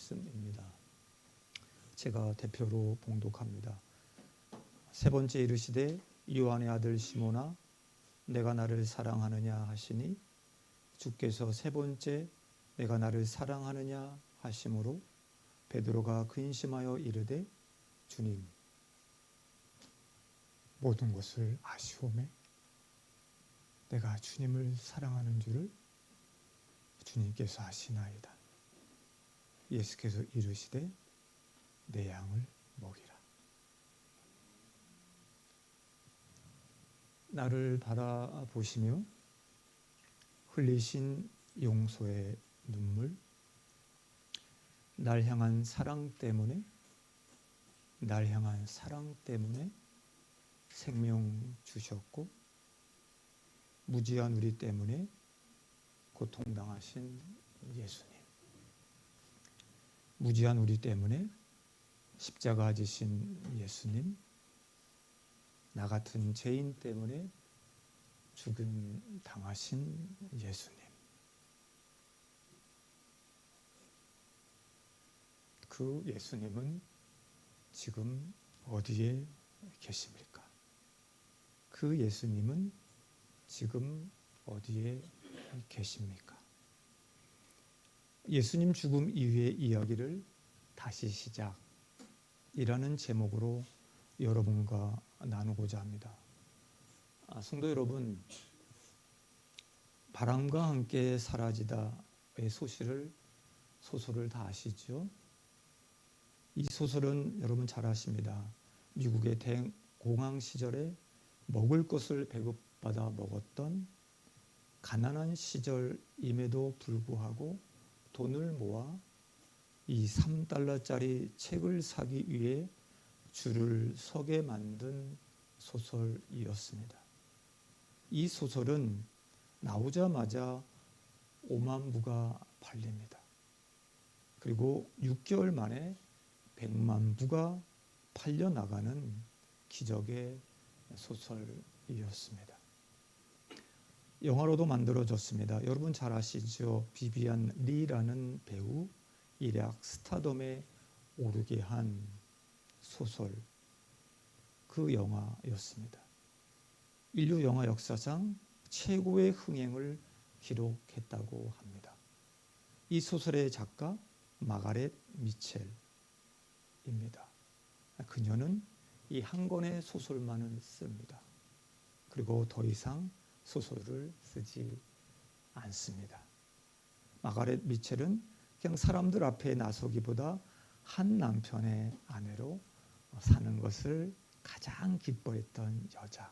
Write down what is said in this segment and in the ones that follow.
말씀입니다. 제가 대표로 봉독합니다. 세 번째 이르시되 요한의 아들 시몬아 내가 나를 사랑하느냐 하시니 주께서 세 번째 내가 나를 사랑하느냐 하심으로 베드로가 근심하여 이르되 주님 모든 것을 아시오매 내가 주님을 사랑하는 줄을 주님께서 아시나이다. 예수께서 이르시되 내 양을 먹이라. 나를 바라보시며 흘리신 용서의 눈물, 날 향한 사랑 때문에 생명 주셨고 무지한 우리 때문에 고통당하신 예수님, 무지한 우리 때문에 십자가 지신 예수님, 나 같은 죄인 때문에 죽음 당하신 예수님, 그 예수님은 지금 어디에 계십니까? 그 예수님은 지금 어디에 계십니까? 예수님 죽음 이후의 이야기를 다시 시작이라는 제목으로 여러분과 나누고자 합니다. 성도 여러분, 바람과 함께 사라지다의 소설을 다 아시죠? 이 소설은 여러분 잘 아십니다. 미국의 대공황 시절에 먹을 것을 배급받아 먹었던 가난한 시절임에도 불구하고 돈을 모아 이 3달러짜리 책을 사기 위해 줄을 서게 만든 소설이었습니다. 이 소설은 나오자마자 5만 부가 팔립니다. 그리고 6개월 만에 100만 부가 팔려나가는 기적의 소설이었습니다. 영화로도 만들어졌습니다. 여러분 잘 아시죠? 비비안 리라는 배우, 일약 스타덤에 오르게 한 소설, 그 영화였습니다. 인류 영화 역사상 최고의 흥행을 기록했다고 합니다. 이 소설의 작가 마가렛 미첼입니다. 그녀는 이 한 권의 소설만을 씁니다. 그리고 더 이상 소설을 쓰지 않습니다. 마가렛 미첼은 그냥 사람들 앞에 나서기보다 한 남편의 아내로 사는 것을 가장 기뻐했던 여자.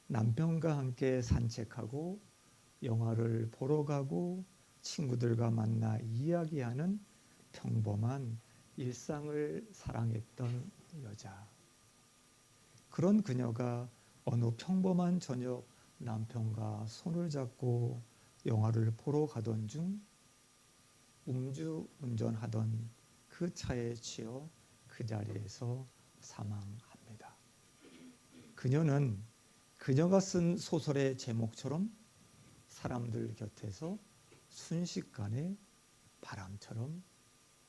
남편과 함께 산책하고 영화를 보러 가고 친구들과 만나 이야기하는 평범한 일상을 사랑했던 여자. 그런 그녀가 어느 평범한 저녁 남편과 손을 잡고 영화를 보러 가던 중 음주운전하던 그 차에 치여 그 자리에서 사망합니다. 그녀는 그녀가 쓴 소설의 제목처럼 사람들 곁에서 순식간에 바람처럼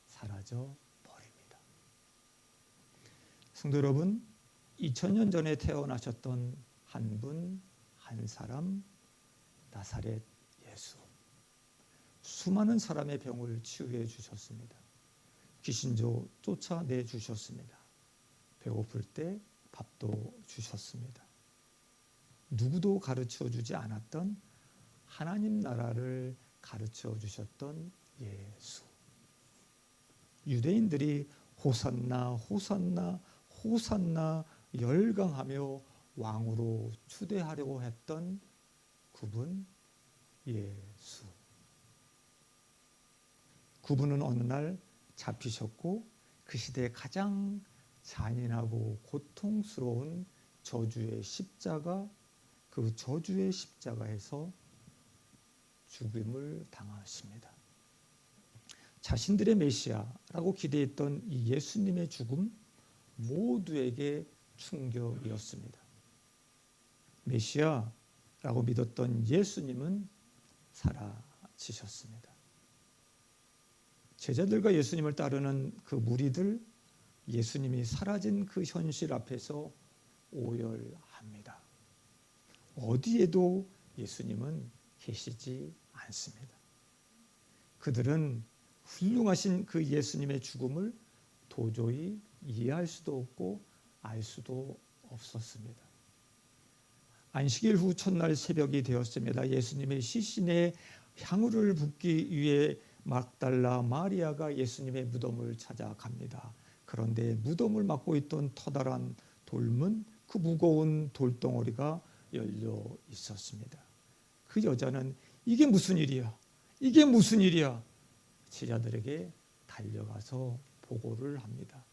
사라져 버립니다. 성도 여러분, 2000년 전에 태어나셨던 한 사람, 나사렛 예수. 수많은 사람의 병을 치유해 주셨습니다. 귀신도 쫓아내 주셨습니다. 배고플 때 밥도 주셨습니다. 누구도 가르쳐 주지 않았던 하나님 나라를 가르쳐 주셨던 예수. 유대인들이 호산나 호산나 호산나 열광하며 왕으로 추대하려고 했던 그분 예수. 그분은 어느 날 잡히셨고 그 시대에 가장 잔인하고 고통스러운 저주의 십자가, 그 저주의 십자가에서 죽음을 당하십니다. 자신들의 메시아라고 기대했던 이 예수님의 죽음 모두에게 충격이었습니다. 메시아라고 믿었던 예수님은 사라지셨습니다. 제자들과 예수님을 따르는 그 무리들, 예수님이 사라진 그 현실 앞에서 오열합니다. 어디에도 예수님은 계시지 않습니다. 그들은 훌륭하신 그 예수님의 죽음을 도저히 이해할 수도 없고 알 수도 없었습니다. 안식일 후 첫날 새벽이 되었습니다. 예수님의 시신에 향유를 붓기 위해 막달라 마리아가 예수님의 무덤을 찾아갑니다. 그런데 무덤을 막고 있던 커다란 돌문, 그 무거운 돌덩어리가 열려 있었습니다. 그 여자는 이게 무슨 일이야? 이게 무슨 일이야? 제자들에게 달려가서 보고를 합니다.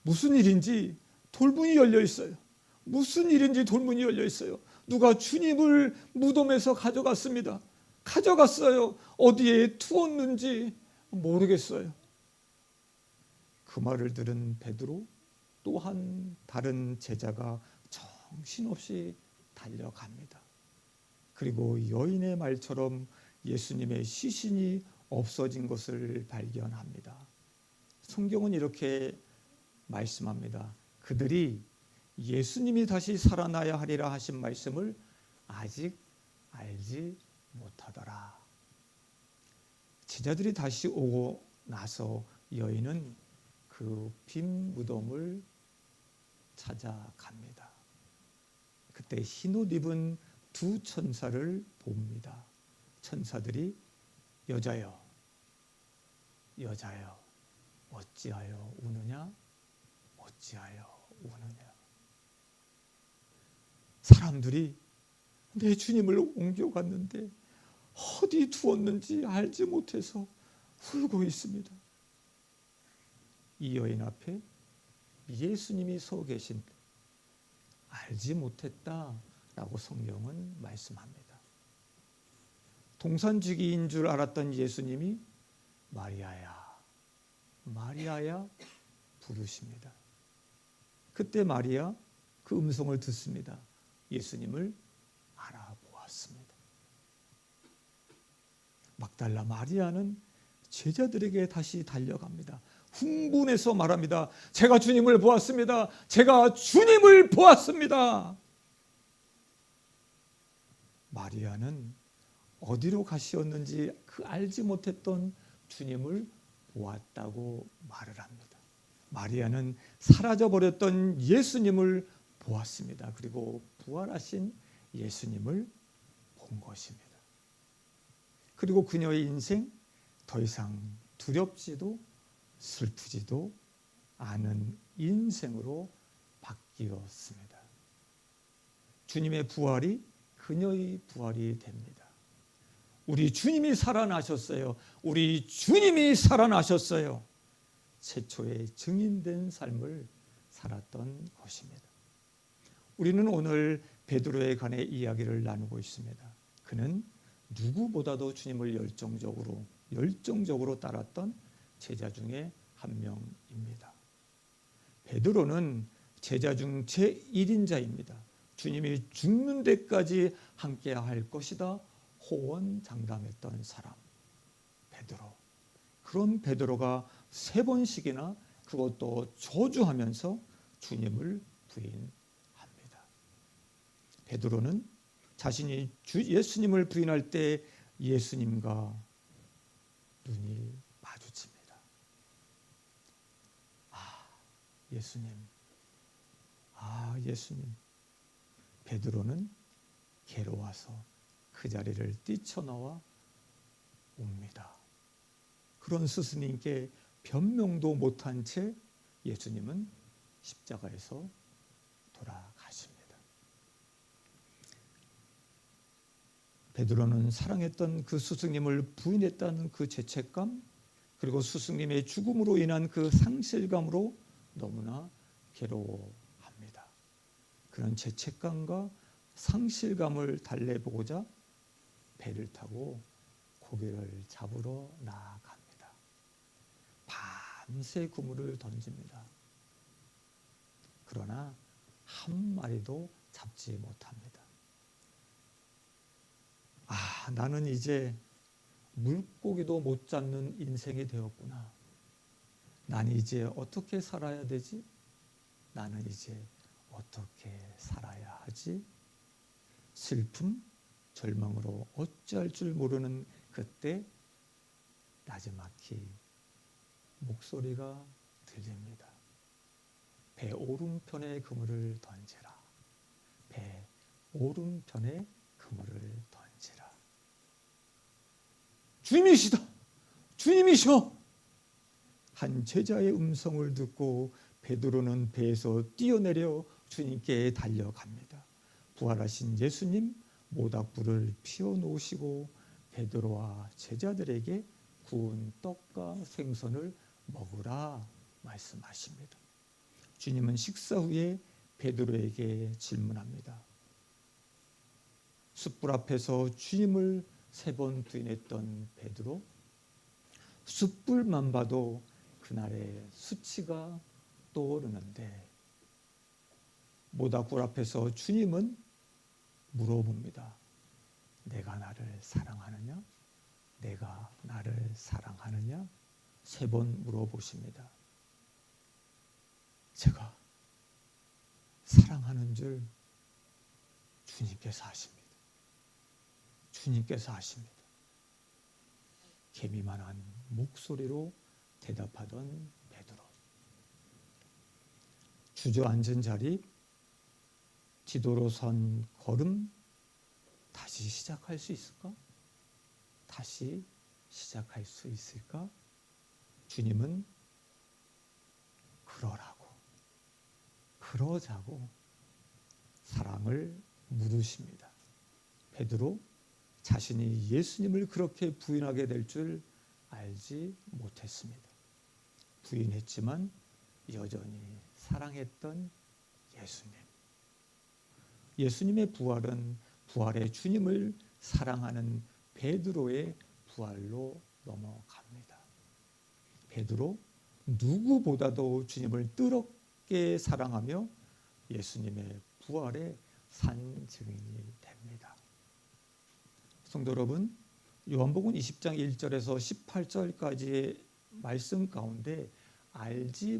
무슨 일인지 돌문이 열려 있어요. 무슨 일인지 돌문이 열려 있어요. 누가 주님을 무덤에서 가져갔습니다. 가져갔어요. 어디에 두었는지 모르겠어요. 그 말을 들은 베드로 또한 다른 제자가 정신없이 달려갑니다. 그리고 여인의 말처럼 예수님의 시신이 없어진 것을 발견합니다. 성경은 이렇게 말씀합니다. 그들이 예수님이 다시 살아나야 하리라 하신 말씀을 아직 알지 못하더라. 제자들이 다시 오고 나서 여인은 그 빈 무덤을 찾아갑니다. 그때 흰옷 입은 두 천사를 봅니다. 천사들이 여자여, 여자여, 어찌하여 우느냐? 어찌하여 우느냐? 사람들이 내 주님을 옮겨갔는데 어디 두었는지 알지 못해서 울고 있습니다. 이 여인 앞에 예수님이 서 계신 알지 못했다라고 성경은 말씀합니다. 동산지기인 줄 알았던 예수님이 마리아야, 마리아야 부르십니다. 그때 마리아 그 음성을 듣습니다. 예수님을 알아보았습니다. 막달라 마리아는 제자들에게 다시 달려갑니다. 흥분해서 말합니다. 제가 주님을 보았습니다. 제가 주님을 보았습니다. 마리아는 어디로 가시었는지 그 알지 못했던 주님을 보았다고 말을 합니다. 마리아는 사라져버렸던 예수님을 보았습니다. 그리고 부활하신 예수님을 본 것입니다. 그리고 그녀의 인생 더 이상 두렵지도 슬프지도 않은 인생으로 바뀌었습니다. 주님의 부활이 그녀의 부활이 됩니다. 우리 주님이 살아나셨어요. 우리 주님이 살아나셨어요. 최초의 증인된 삶을 살았던 것입니다. 우리는 오늘 베드로에 관해 이야기를 나누고 있습니다. 그는 누구보다도 주님을 열정적으로 따랐던 제자 중에 한 명입니다. 베드로는 제자 중 제1인자입니다. 주님이 죽는 데까지 함께 할 것이다 호언장담했던 사람 베드로. 그런 베드로가 3번씩이나 그것도 저주하면서 주님을 부인합니다. 베드로는 자신이 예수님을 부인할 때 예수님과 눈이 마주칩니다. 예수님, 예수님. 베드로는 괴로워서 그 자리를 뛰쳐나와 옵니다. 그런 스승님께 변명도 못한 채 예수님은 십자가에서 돌아가십니다. 베드로는 사랑했던 그 스승님을 부인했다는 그 죄책감, 그리고 스승님의 죽음으로 인한 그 상실감으로 너무나 괴로워합니다. 그런 죄책감과 상실감을 달래보고자 배를 타고 고기를 잡으러 나아갑니다. 밤새 그물을 던집니다. 그러나 한 마리도 잡지 못합니다. 나는 이제 물고기도 못 잡는 인생이 되었구나. 난 이제 어떻게 살아야 되지? 나는 이제 어떻게 살아야 하지? 슬픔, 절망으로 어찌할 줄 모르는 그때 나지막히 목소리가 들립니다. 배 오른편에 그물을 던지라. 배 오른편에 그물을 던지라. 주님이시다. 주님이셔. 한 제자의 음성을 듣고 베드로는 배에서 뛰어내려 주님께 달려갑니다. 부활하신 예수님 모닥불을 피워놓으시고 베드로와 제자들에게 구운 떡과 생선을 먹으라 말씀하십니다. 주님은 식사 후에 베드로에게 질문합니다. 숯불 앞에서 주님을 3번 부인했던 베드로, 숯불만 봐도 그날의 수치가 떠오르는데 모닥불 앞에서 주님은 물어봅니다. 내가 나를 사랑하느냐? 내가 나를 사랑하느냐? 3번 물어보십니다. 제가 사랑하는 줄 주님께서 아십니다. 주님께서 아십니다. 개미만한 목소리로 대답하던 베드로. 주저앉은 자리, 지도로 선 걸음, 다시 시작할 수 있을까? 다시 시작할 수 있을까? 주님은 그러라고, 그러자고 사랑을 물으십니다. 베드로 자신이 예수님을 그렇게 부인하게 될 줄 알지 못했습니다. 부인했지만 여전히 사랑했던 예수님. 예수님의 부활은 부활의 주님을 사랑하는 베드로의 부활로 넘어갑니다. 베드로 누구보다도 주님을 뜨겁게 사랑하며 예수님의 부활의 산 증인이 됩니다. 성도 여러분, 요한복음 20장 1절에서 18절까지의 말씀 가운데 알지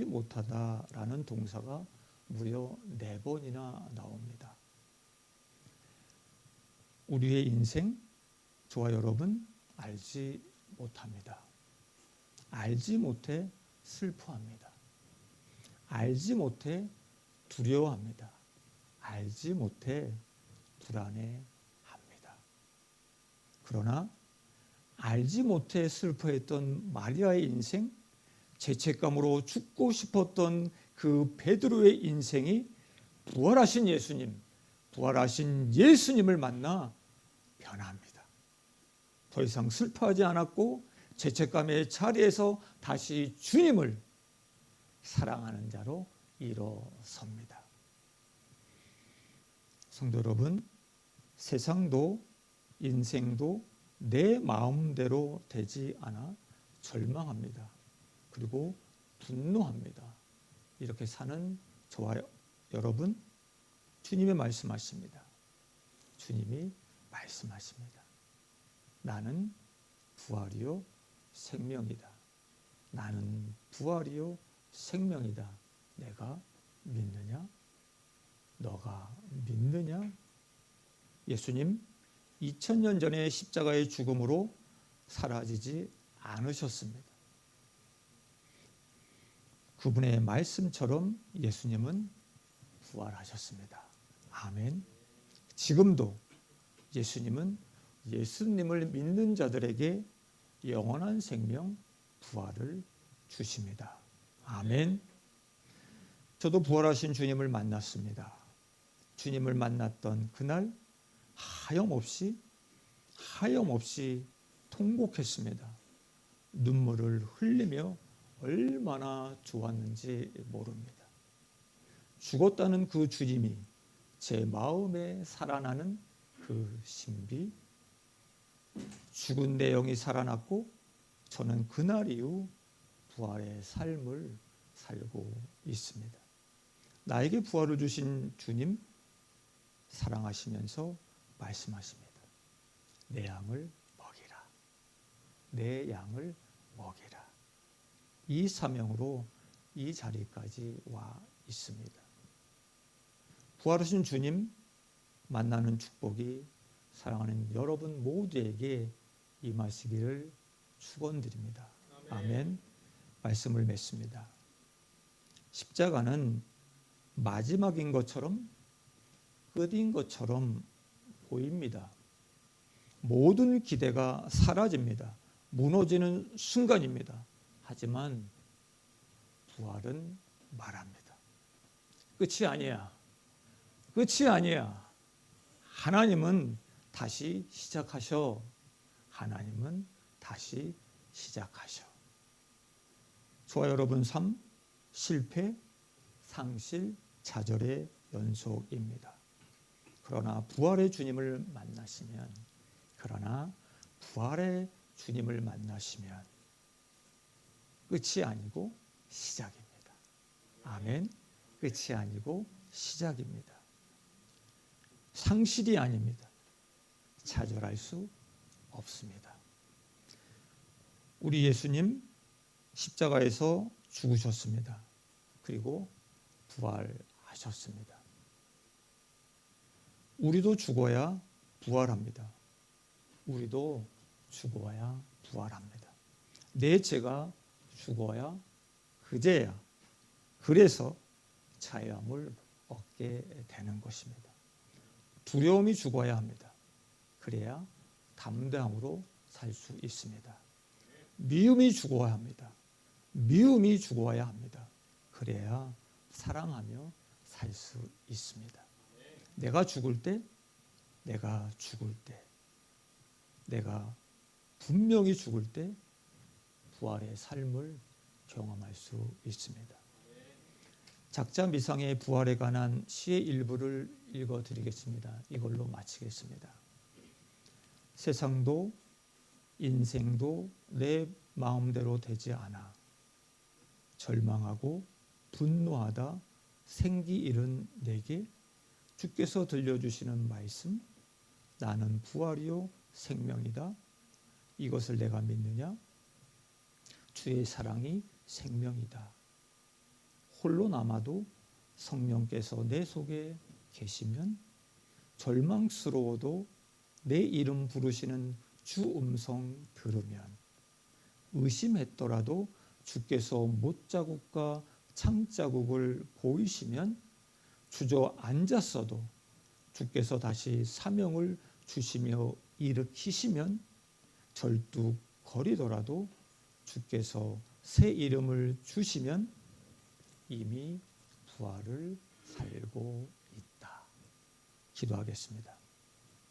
못하다라는 동사가 무려 4번이나 나옵니다. 우리의 인생, 저와 여러분 알지 못합니다. 알지 못해 슬퍼합니다. 알지 못해 두려워합니다. 알지 못해 불안해합니다. 그러나 알지 못해 슬퍼했던 마리아의 인생, 죄책감으로 죽고 싶었던 그 베드로의 인생이 부활하신 예수님을 만나 변합니다. 더 이상 슬퍼하지 않았고 죄책감의 자리에서 다시 주님을 사랑하는 자로 일어섭니다. 성도 여러분, 세상도 인생도 내 마음대로 되지 않아 절망합니다. 그리고 분노합니다. 이렇게 사는 저와 여러분, 주님이 말씀하십니다. 주님이 말씀하십니다. 나는 부활이요 생명이다. 나는 부활이요 생명이다. 내가 믿느냐? 너가 믿느냐? 예수님 2000년 전에 십자가의 죽음으로 사라지지 않으셨습니다. 그분의 말씀처럼 예수님은 부활하셨습니다. 아멘. 지금도 예수님은 예수님을 믿는 자들에게 영원한 생명, 부활을 주십니다. 아멘. 저도 부활하신 주님을 만났습니다. 주님을 만났던 그날 하염없이 통곡했습니다. 눈물을 흘리며 얼마나 좋았는지 모릅니다. 죽었다는 그 주님이 제 마음에 살아나는 그 신비, 죽은 내 영이 살아났고 저는 그날 이후 부활의 삶을 살고 있습니다. 나에게 부활을 주신 주님 사랑하시면서 말씀하십니다. 내 양을 먹이라. 내 양을 먹이라. 이 사명으로 이 자리까지 와 있습니다. 부활하신 주님 만나는 축복이 사랑하는 여러분 모두에게 임하시기를 축원드립니다. 아멘. 말씀을 맺습니다. 십자가는 마지막인 것처럼 끝인 것처럼 보입니다. 모든 기대가 사라집니다. 무너지는 순간입니다. 하지만 부활은 말합니다. 끝이 아니야. 끝이 아니야. 하나님은 다시 시작하셔. 하나님은 다시 시작하셔. 저와 여러분 삶 실패, 상실, 좌절의 연속입니다. 그러나 부활의 주님을 만나시면 끝이 아니고 시작입니다. 아멘. 끝이 아니고 시작입니다. 상실이 아닙니다. 좌절할 수 없습니다. 우리 예수님 십자가에서 죽으셨습니다. 그리고 부활하셨습니다. 우리도 죽어야 부활합니다. 우리도 죽어야 부활합니다. 내 죄가 죽어야 그제야 그래서 자유함을 얻게 되는 것입니다. 두려움이 죽어야 합니다. 그래야 담대함으로 살 수 있습니다. 미움이 죽어야 합니다. 미움이 죽어야 합니다. 그래야 사랑하며 살 수 있습니다. 내가 분명히 죽을 때 부활의 삶을 경험할 수 있습니다. 작자 미상의 부활에 관한 시의 일부를 읽어드리겠습니다. 이걸로 마치겠습니다. 세상도 인생도 내 마음대로 되지 않아. 절망하고 분노하다 생기 잃은 내게 주께서 들려주시는 말씀, 나는 부활이요 생명이다. 이것을 내가 믿느냐? 주의 사랑이 생명이다. 홀로 남아도 성령께서 내 속에 계시면 절망스러워도 내 이름 부르시는 주 음성 들으면 의심했더라도 주께서 못자국과 창자국을 보이시면 주저앉았어도 주께서 다시 사명을 주시며 일으키시면 절뚝거리더라도 주께서 새 이름을 주시면 이미 부활을 살고 있다. 기도하겠습니다.